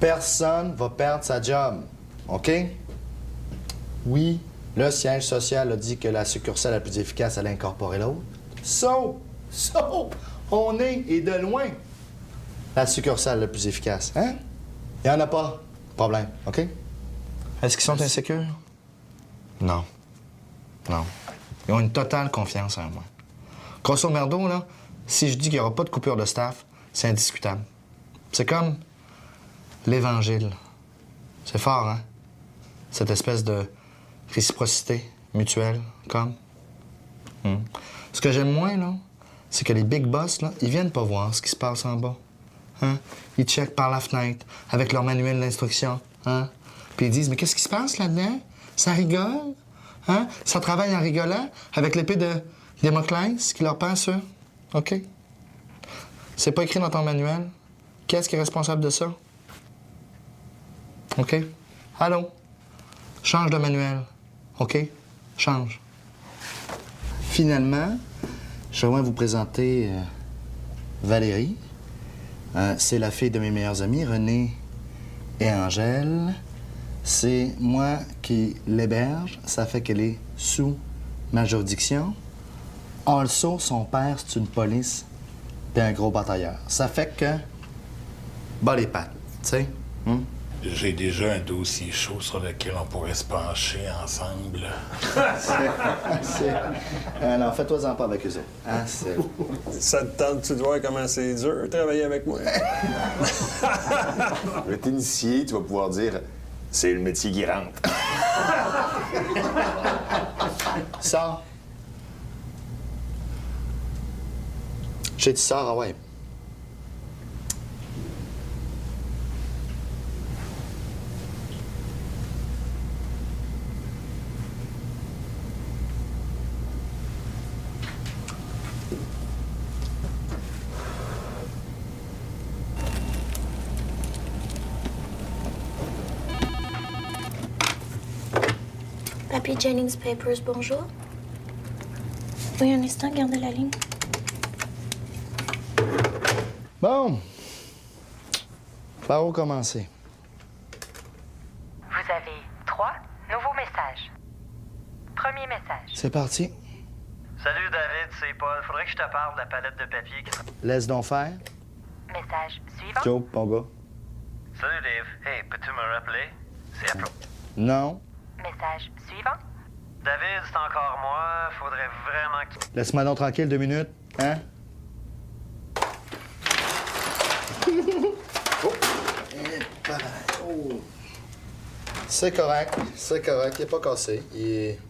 Personne va perdre sa job. OK? Oui, le siège social a dit que la succursale la plus efficace allait incorporer l'autre. On est, et de loin, la succursale la plus efficace. Hein? Il n'y en a pas de problème. OK? Est-ce qu'ils sont insécures? Non. Non. Ils ont une totale confiance en moi. Grosso merdo, là, si je dis qu'il n'y aura pas de coupure de staff, c'est indiscutable. C'est comme l'Évangile. C'est fort, hein? Cette espèce de réciprocité mutuelle, comme. Ce que j'aime moins, là, c'est que les big boss, là, ils viennent pas voir ce qui se passe en bas. Hein? Ils checkent par la fenêtre avec leur manuel d'instruction. Hein? Puis ils disent, mais qu'est-ce qui se passe là-dedans? Ça rigole? Hein? Ça travaille en rigolant avec l'épée de Démoclès qui leur pend sur. OK? C'est pas écrit dans ton manuel. Qu'est-ce qui est responsable de ça? OK? Allô? Change de manuel. OK? Change. Finalement, je vais vous présenter Valérie. C'est la fille de mes meilleurs amis, René et Angèle. C'est moi qui l'héberge. Ça fait qu'elle est sous ma juridiction. Also, son père, c'est une police et un gros batailleur. Ça fait que... bas les pattes, tu sais. J'ai déjà un dossier chaud sur lequel on pourrait se pencher ensemble. Non, fais-toi-en pas avec eux autres. Hein, Ça te tente-tu de voir comment c'est dur de travailler avec moi? Je vais t'initier, tu vas pouvoir dire « c'est le métier qui rentre ». Sors. J'ai dit sors, ah ouais. Papy Jennings Papers, bonjour. Oui, un instant, gardez la ligne. Bon. Par où commencer? Vous avez 3 nouveaux messages. Premier message. C'est parti. Salut David, c'est Paul. Faudrait que je te parle de la palette de papier. Laisse donc faire. Message suivant. Joe, mon gars. Salut Dave. Hey, peux-tu me rappeler? C'est Apple. Non. Message suivant. David, c'est encore moi. Faudrait vraiment que tu... Laisse-moi donc tranquille 2 minutes. Hein? Oh. C'est correct. C'est correct. Il est pas cassé. Il est...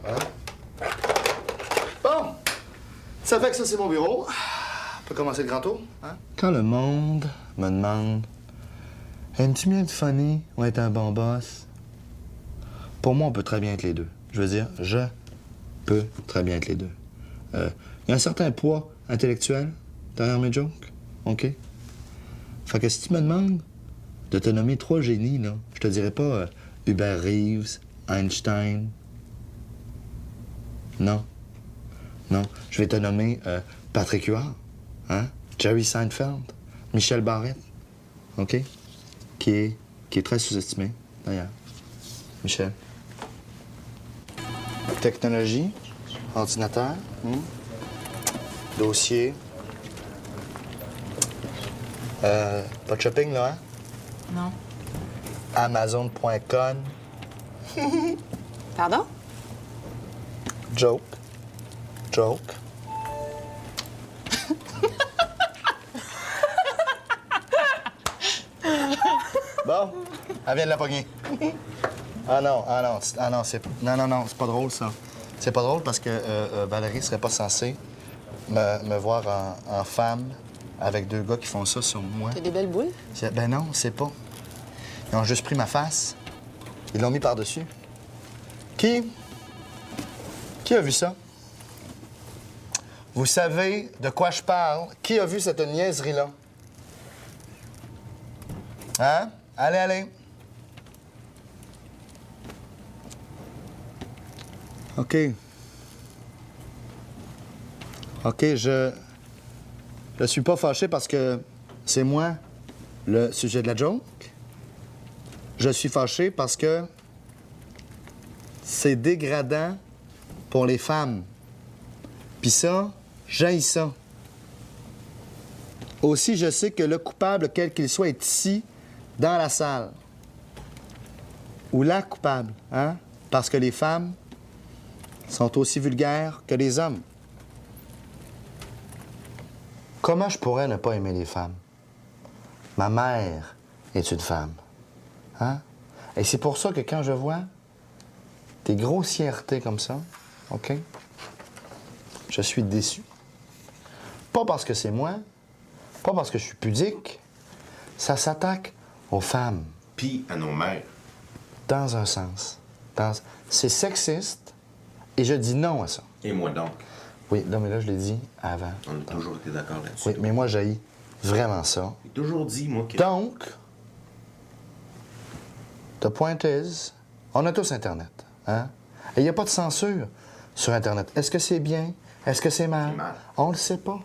Hein? Bon. Ça fait que ça, c'est mon bureau. On peut commencer le grand tour. Hein? Quand le monde me demande « Aimes-tu mieux être funny ou être un bon boss? » Pour moi, on peut très bien être les deux. Je veux dire, je peux très bien être les deux. Il y a un certain poids intellectuel derrière mes jokes. OK? Fait que si tu me demandes de te nommer 3 génies, là, je te dirais pas Hubert Reeves, Einstein. Non. Non. Je vais te nommer Patrick Huard, hein? Jerry Seinfeld, Michel Barrett. OK? Qui est très sous-estimé, d'ailleurs. Michel. Technologie, ordinateur, dossier. Pas de shopping, là, hein? Non. Amazon.com. Pardon? Joke. Joke. Bon, elle vient de la pogner. Ah non, c'est pas drôle, ça. C'est pas drôle parce que Valérie serait pas censée me voir en femme avec 2 gars qui font ça sur moi. T'as des belles boules? Ben non, c'est pas. Ils ont juste pris ma face. Ils l'ont mis par-dessus. Qui a vu ça? Vous savez de quoi je parle? Qui a vu cette niaiserie-là? Hein? Allez, allez. OK. OK, je suis pas fâché parce que c'est moi le sujet de la joke. Je suis fâché parce que c'est dégradant pour les femmes. Puis ça, j'haïs ça. Aussi, je sais que le coupable, quel qu'il soit, est ici, dans la salle. Ou la coupable, hein? Parce que les femmes sont aussi vulgaires que les hommes. Comment je pourrais ne pas aimer les femmes? Ma mère est une femme. Hein? Et c'est pour ça que quand je vois des grossièretés comme ça, OK? Je suis déçu. Pas parce que c'est moi, pas parce que je suis pudique. Ça s'attaque aux femmes. Puis à nos mères. Dans un sens. C'est sexiste et je dis non à ça. Et moi donc. Oui, non, mais là, je l'ai dit avant. On a toujours été d'accord là-dessus. Oui, mais moi, j'haïs vraiment ça. J'ai toujours dit, moi, que... Donc, the point is, on a tous Internet. Hein? Et il n'y a pas de censure sur Internet. Est-ce que c'est bien? Est-ce que c'est mal? C'est mal. On le sait pas.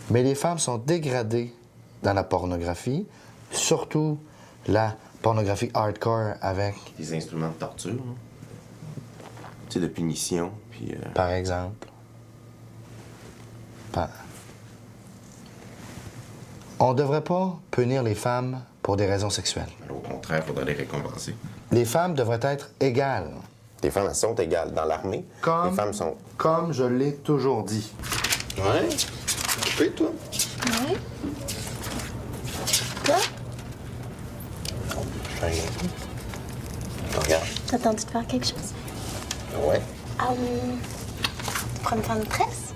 Mais les femmes sont dégradées dans la pornographie, surtout la pornographie hardcore avec, Des instruments de torture, hein. Tu sais, de punition, puis... par exemple, on devrait pas punir les femmes pour des raisons sexuelles. Alors, au contraire, il faudrait les récompenser. Les femmes devraient être égales. Les femmes, elles sont égales. Dans l'armée, les femmes sont... Comme je l'ai toujours dit. Ouais? Occupé, toi? Oui. Toi? Je fais rien. Regarde. T'as tenté de faire quelque chose? Ouais. Tu prends une femme de tresse?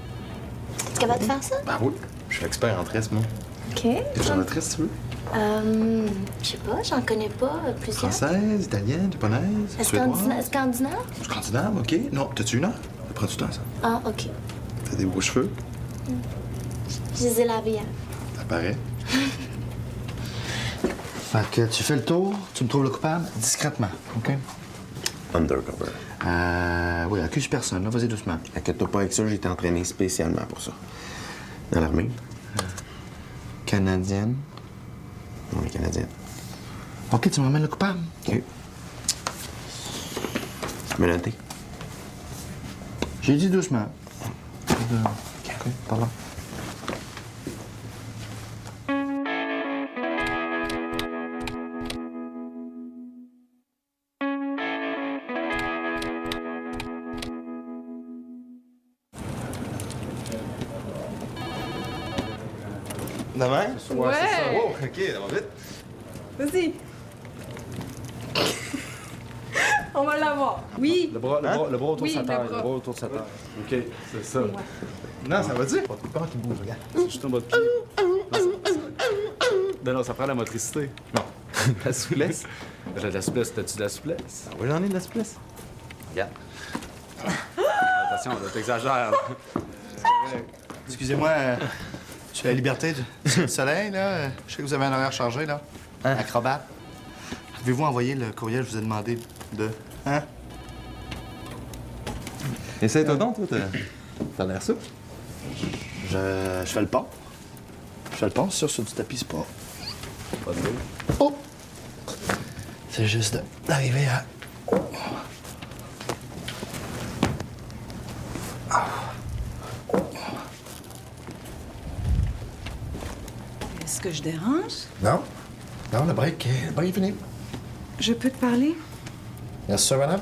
T'es capable de faire ça? Ben oui. Je suis expert en tresse, moi. OK. T'es genre de tresse, tu veux? Je sais pas, j'en connais pas plusieurs. Française, italienne, japonaise, Scandinave? Scandinave, OK. Non, t'as-tu une heure? Ça prend du temps, ça. Ah, OK. T'as des beaux cheveux. Je les ai lavés hier. Ça paraît. Fait que tu fais le tour, tu me trouves le coupable discrètement, OK? Undercover. Oui, accuse personne, là, vas-y doucement. Inquiète-toi pas avec ça, j'ai été entraîné spécialement pour ça. Dans l'armée. Canadienne. On est canadienne. OK, tu m'emmènes le coupable. OK. Menotté. J'ai dit doucement. OK, pardon. Demain? Ouais. Oh, OK, ça va vite. Vas-y. On va l'avoir. Oui. Le bras autour Oui, de sa le taille. bras. Le bras autour de sa taille. OK, c'est ça. Non, ça va dire? Pas qui bouge, regarde. C'est juste un bas de pied. Non, ça prend la motricité. Non. La souplesse? De la souplesse, t'as-tu de la souplesse? Oui, j'en ai de la souplesse. Regarde. Attention, là, t'exagères. là. Excusez-moi, je suis à la liberté du soleil, là. Je sais que vous avez un horaire chargé, là. Acrobate. Pouvez-vous envoyer le courriel que je vous ai demandé de... Hein? Essaye-toi donc, toi. T'as l'air souple. Je fais le pont. Je fais le pont, c'est sûr, sur du tapis, c'est pas... Pas de l'eau. Oh! C'est juste d'arriver à... Est-ce que je dérange? Non. Non, le break est fini. Je peux te parler? Bien sûr, madame.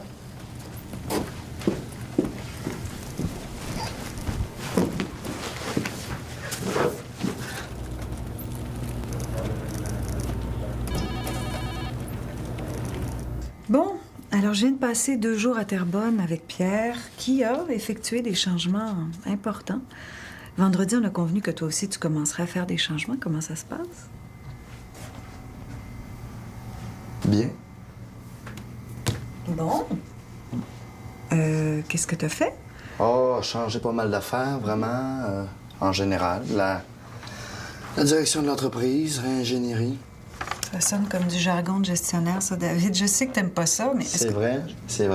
Bon, alors je viens de passer 2 jours à Terrebonne avec Pierre, qui a effectué des changements importants. Vendredi, on a convenu que toi aussi, tu commencerais à faire des changements. Comment ça se passe? Bien. Bon. Qu'est-ce que t'as fait? Oh, changer pas mal d'affaires, vraiment. En général. La direction de l'entreprise, réingénierie. Ça sonne comme du jargon de gestionnaire, ça, David. Je sais que t'aimes pas ça, mais... C'est vrai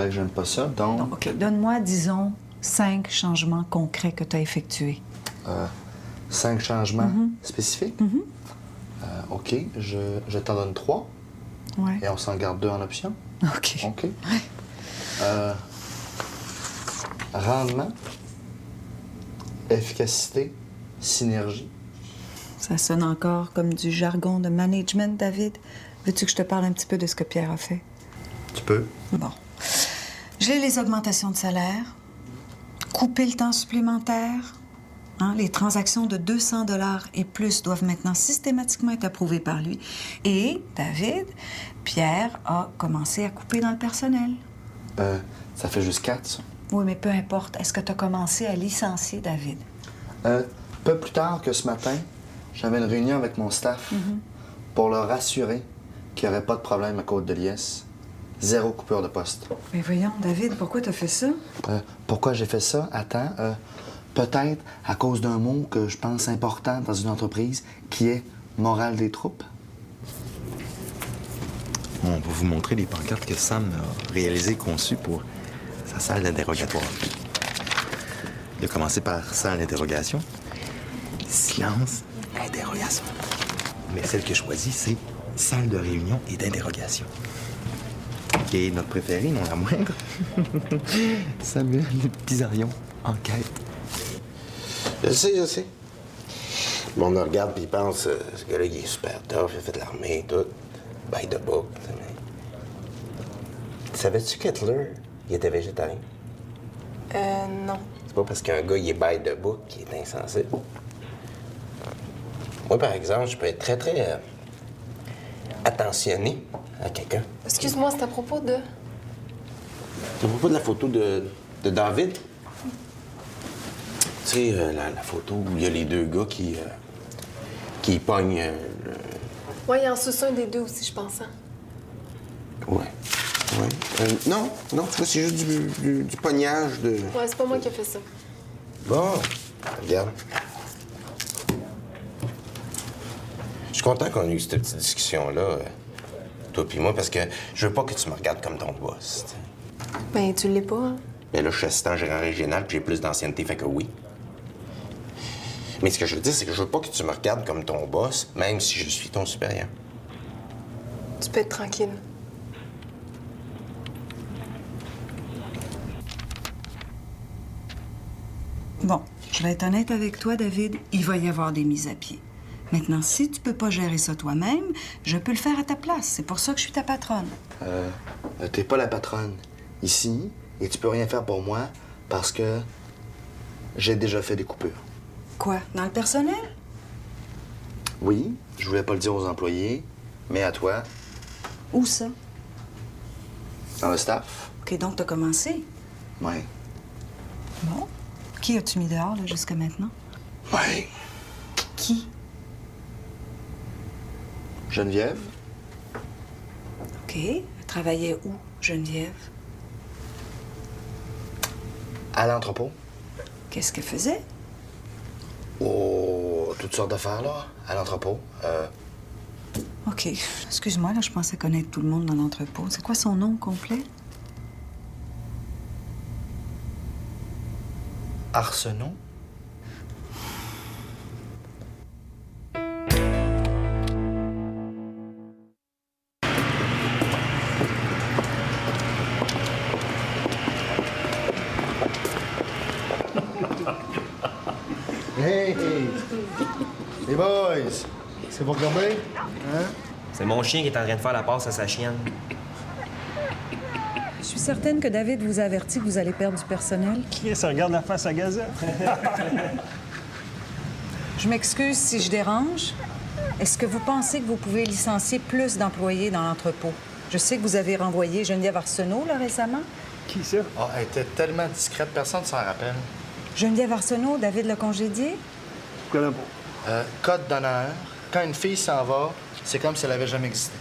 que j'aime pas ça, donc... Non, OK, donne-moi, disons, 5 changements concrets que t'as effectués. 5 changements spécifiques? OK, je t'en donne 3 Ouais. et on s'en garde 2 en option. OK. OK. Rendement, efficacité, synergie. Ça sonne encore comme du jargon de management, David. Veux-tu que je te parle un petit peu de ce que Pierre a fait? Tu peux. Bon. J'ai les augmentations de salaire, couper le temps supplémentaire. Hein, les transactions de 200 $ et plus doivent maintenant systématiquement être approuvées par lui. Et, David, Pierre a commencé à couper dans le personnel. Ça fait juste 4, ça. Oui, mais peu importe. Est-ce que tu as commencé à licencier David? Peu plus tard que ce matin, j'avais une réunion avec mon staff pour leur assurer qu'il n'y aurait pas de problème à Côte-de-Liesse. 0 coupure de poste. Mais voyons, David, pourquoi tu as fait ça? Pourquoi j'ai fait ça? Attends, peut-être à cause d'un mot que je pense important dans une entreprise, qui est morale des troupes. On va vous montrer les pancartes que Sam a réalisées et conçues pour sa salle d'interrogatoire. Il a commencé par salle d'interrogation, silence, interrogation. Mais celle que je choisis, c'est salle de réunion et d'interrogation. Et notre préféré, non la moindre, Samuel Pizarrion, enquête. Je sais. Le monde le regarde puis il pense, ce gars-là, il est super tough, il a fait de l'armée, tout. By the book. Savais-tu qu'Hitler, il était végétarien? Non. C'est pas parce qu'un gars, il est by the book qu'il est insensé. Moi, par exemple, je peux être très, très attentionné à quelqu'un. Excuse-moi, c'est à propos de... C'est à propos de la photo de David. Tu sais, la photo où il y a les 2 gars qui pognent... Ouais, il en suce un des 2 aussi, je pense. Hein? Ouais. Non, tu vois, c'est juste du pognage de... Ouais, c'est pas moi qui ai fait ça. Bon, regarde. Je suis content qu'on ait eu cette petite discussion-là, toi puis moi, parce que je veux pas que tu me regardes comme ton boss. T'sais. Ben, tu l'es pas, hein? Mais là, je suis assistant gérant régional, puis j'ai plus d'ancienneté, fait que oui. Mais ce que je veux dire, c'est que je veux pas que tu me regardes comme ton boss, même si je suis ton supérieur. Tu peux être tranquille. Bon, je vais être honnête avec toi, David. Il va y avoir des mises à pied. Maintenant, si tu peux pas gérer ça toi-même, je peux le faire à ta place. C'est pour ça que je suis ta patronne. T'es pas la patronne ici et tu peux rien faire pour moi parce que j'ai déjà fait des coupures. Quoi? Dans le personnel? Oui, je voulais pas le dire aux employés, mais à toi, Où ça? dans le staff. OK, donc t'as commencé. Ouais. Bon. Qui as-tu mis dehors, là, jusqu'à maintenant? Ouais. Qui? Geneviève, OK. Elle travaillait où, Geneviève? à l'entrepôt. Qu'est-ce qu'elle faisait? Oh, toutes sortes d'affaires, là, à l'entrepôt. OK. Excuse-moi, là, je pensais connaître tout le monde dans l'entrepôt. C'est quoi son nom complet? Arsenault. Hey! Les boys! C'est pour regarder? Hein? C'est mon chien qui est en train de faire la passe à sa chienne. Je suis certaine que David vous a averti que vous allez perdre du personnel. Qui ça regarde la face à Gazette? Je m'excuse si je dérange. Est-ce que vous pensez que vous pouvez licencier plus d'employés dans l'entrepôt? Je sais que vous avez renvoyé Geneviève Arsenault, là, récemment. Qui ça? Ah, elle était tellement discrète, personne ne s'en rappelle. Geneviève Arsenault, David l'a congédiée? Je connais pas. Code d'honneur, quand une fille s'en va, c'est comme si elle avait jamais existé.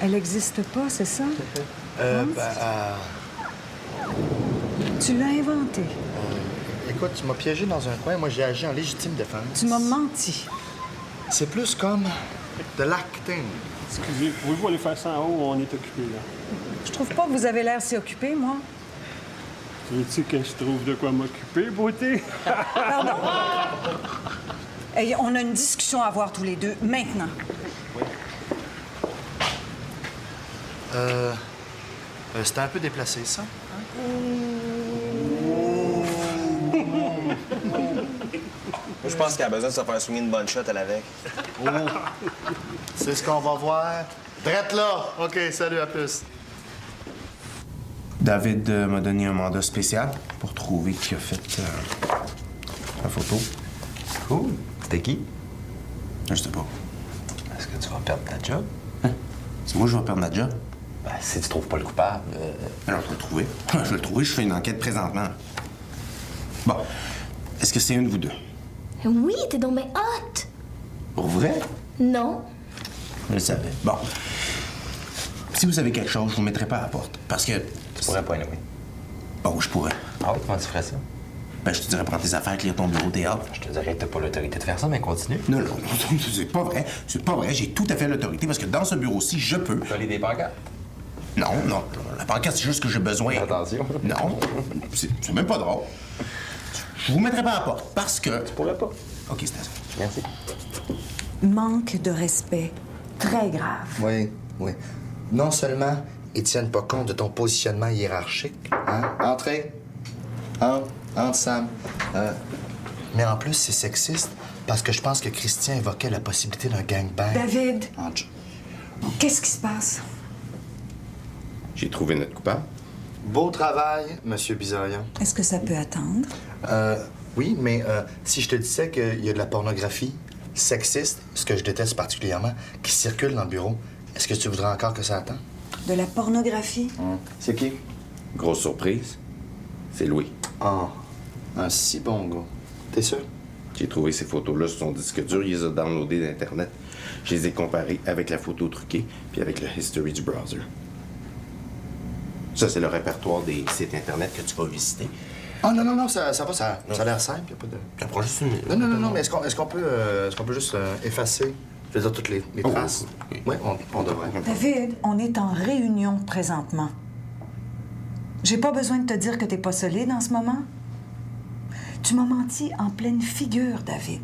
Elle n'existe pas, c'est ça? Tu l'as inventé. Écoute, tu m'as piégé dans un coin. Moi, j'ai agi en légitime défense. Tu m'as menti. C'est plus comme de l'acting. Excusez, pouvez-vous aller faire ça en haut? On est occupé, là. Je trouve pas que vous avez l'air si occupé, moi. Tu veux-tu que je trouve de quoi m'occuper, beauté? Pardon? Hey, on a une discussion à avoir tous les deux, maintenant. C'était un peu déplacé, ça. Moi, je pense qu'elle a besoin de se faire soigner une bonne shot à l'avec. C'est ce qu'on va voir. Drette là! OK, salut, à plus. David m'a donné un mandat spécial pour trouver qui a fait la photo. Cool. C'était qui? Je sais pas. Est-ce que tu vas perdre ta job? C'est moi, je vais perdre ma job. Ben, si tu trouves pas le coupable. Alors, je vais le trouver. Je vais le trouver, je fais une enquête présentement. Bon. Est-ce que c'est un de vous deux? Oui, t'es donc bien hot. Pour vrai? Non. Je le savais. Bon. Si vous avez quelque chose, je vous mettrai pas à la porte. Parce que. Tu pourrais pas, oui. Bon, je pourrais. Ah oui, comment tu ferais ça? Ben, je te dirais prendre tes affaires, clear ton bureau, théâtre. Je te dirais que t'as pas l'autorité de faire ça, mais continue. Non, c'est pas vrai. C'est pas vrai. J'ai tout à fait l'autorité parce que dans ce bureau-ci, je peux. Coller des pancartes? Non. La pancarte, c'est juste que j'ai besoin. Attention. Non. C'est même pas drôle. Je vous mettrai pas à la porte parce que. Tu pourrais pas. OK, c'est ça. Merci. Manque de respect très grave. Oui. Non seulement ils tiennent pas compte de ton positionnement hiérarchique, hein? Entrez. Entre, Sam. Mais en plus, c'est sexiste parce que je pense que Christian évoquait la possibilité d'un gangbang. David, Entre. qu'est-ce qui se passe? J'ai trouvé notre coupable. Beau travail, Monsieur Bizarion. Est-ce que ça peut attendre? Oui, mais si je te disais qu'il y a de la pornographie sexiste, ce que je déteste particulièrement, qui circule dans le bureau, est-ce que tu voudrais encore que ça attende? De la pornographie? C'est qui? Grosse surprise. C'est Louis. Ah, un si bon gars. T'es sûr? J'ai trouvé ces photos-là sur son disque dur. Il les a downloadées d'Internet. Je les ai comparées avec la photo truquée puis avec le history du browser. Ça, c'est le répertoire des sites Internet que tu vas visiter. Ah non, ça va, ça a l'air simple, y a pas de... Ça prend juste une minute. Non, mais est-ce qu'on peut juste effacer, je veux dire, toutes les traces? Oui, on devrait. David, on est en réunion présentement. J'ai pas besoin de te dire que t'es pas solide en ce moment. Tu m'as menti en pleine figure, David.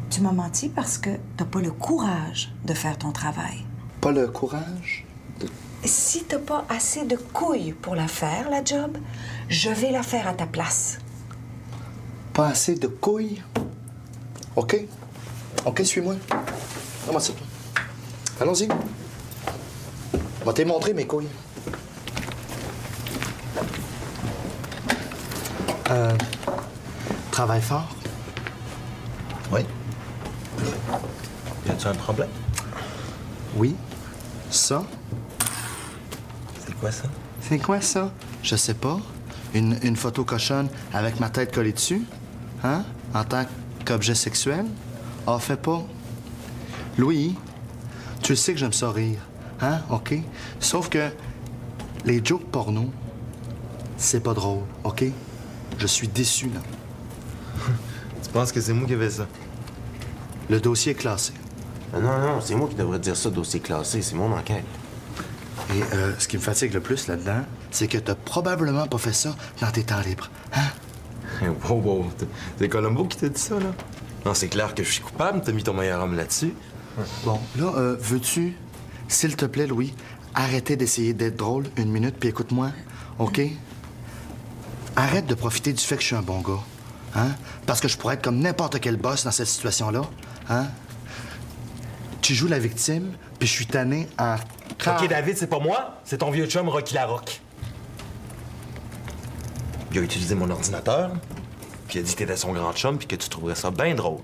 Tu m'as menti parce que t'as pas le courage de faire ton travail. Pas le courage? Si t'as pas assez de couilles pour la faire, la job, je vais la faire à ta place. Pas assez de couilles? OK, suis-moi. Comment ça? Allons-y. Je vais te montrer mes couilles. Travaille fort. Oui. Y a-tu un problème? Oui. Ça. C'est quoi ça? C'est quoi ça? Je sais pas. Une photo cochonne avec ma tête collée dessus? Hein? En tant qu'objet sexuel? Ah, fais pas. Louis, tu sais que j'aime ça rire. Hein? OK? Sauf que les jokes porno, c'est pas drôle. OK? Je suis déçu, là. Tu penses que c'est moi qui avais ça? Le dossier est classé. Non, c'est moi qui devrais dire ça, dossier classé. C'est mon enquête. Et ce qui me fatigue le plus là-dedans, c'est que t'as probablement pas fait ça dans tes temps libres. Hein? Wow. C'est Columbo qui t'a dit ça, là? Non, c'est clair que je suis coupable. T'as mis ton meilleur homme là-dessus. Bon, là, veux-tu, s'il te plaît, Louis, arrêter d'essayer d'être drôle une minute, puis écoute-moi, OK? Arrête de profiter du fait que je suis un bon gars, hein? Parce que je pourrais être comme n'importe quel boss dans cette situation-là, hein? Tu joues la victime, puis je suis tanné en... OK, David, c'est pas moi, c'est ton vieux chum Rocky Larocque. Il a utilisé mon ordinateur, puis il a dit que t'étais son grand chum, puis que tu trouverais ça bien drôle.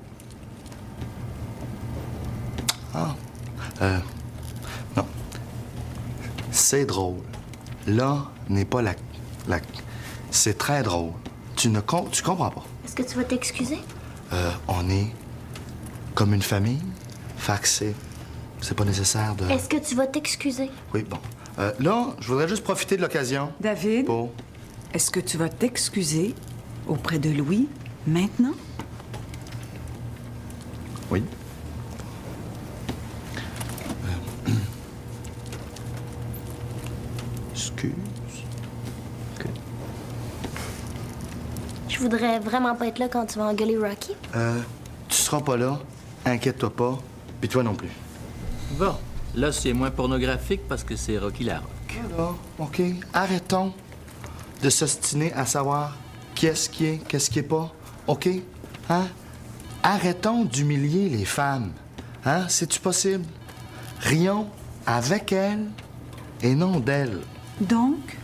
Non. C'est drôle. Là n'est pas la... C'est très drôle. Tu comprends pas. Est-ce que tu vas t'excuser? On est comme une famille. Fait que c'est pas nécessaire de... Est-ce que tu vas t'excuser? Oui, bon. Là, je voudrais juste profiter de l'occasion. David, Pour... est-ce que tu vas t'excuser auprès de Louis maintenant? Oui. Excuse. OK. Je voudrais vraiment pas être là quand tu vas engueuler Rocky. Tu seras pas là, inquiète-toi pas, puis toi non plus. Bon, là, c'est moins pornographique parce que c'est Rocky Larocque. Voilà, OK? Arrêtons de s'ostiner à savoir qu'est-ce qui est pas, OK? Hein? Arrêtons d'humilier les femmes. Hein? C'est-tu possible? Rions avec elles et non d'elles. Donc,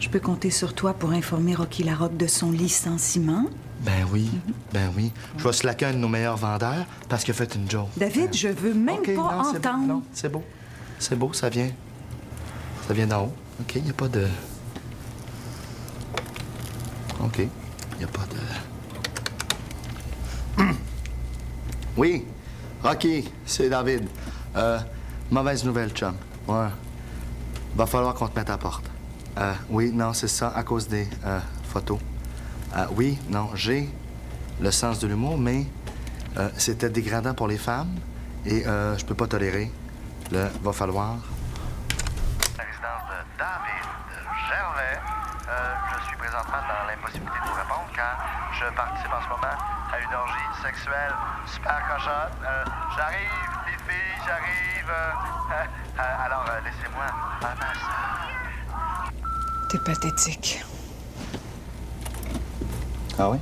je peux compter sur toi pour informer Rocky Larocque de son licenciement? Ben oui, ben oui. Je vais slacker un de nos meilleurs vendeurs parce qu'il a fait une joke. David, je veux même OK, pas non, c'est entendre. Bon, non, c'est beau. C'est beau, ça vient. Ça vient d'en haut. OK, il n'y a pas de... OK, il n'y a pas de... Oui, Rocky, c'est David. Mauvaise nouvelle, chum. Ouais. Va falloir qu'on te mette à la porte. Oui, non, c'est ça, à cause des photos. Oui, non, j'ai le sens de l'humour, mais c'était dégradant pour les femmes et je peux pas tolérer. Là, va falloir... La résidence de David Gervais. Je suis présentement dans l'impossibilité de vous répondre car je participe en ce moment à une orgie sexuelle super cochonne. J'arrive, les filles, j'arrive. Alors, laissez-moi un massage. T'es pathétique. Ah oui?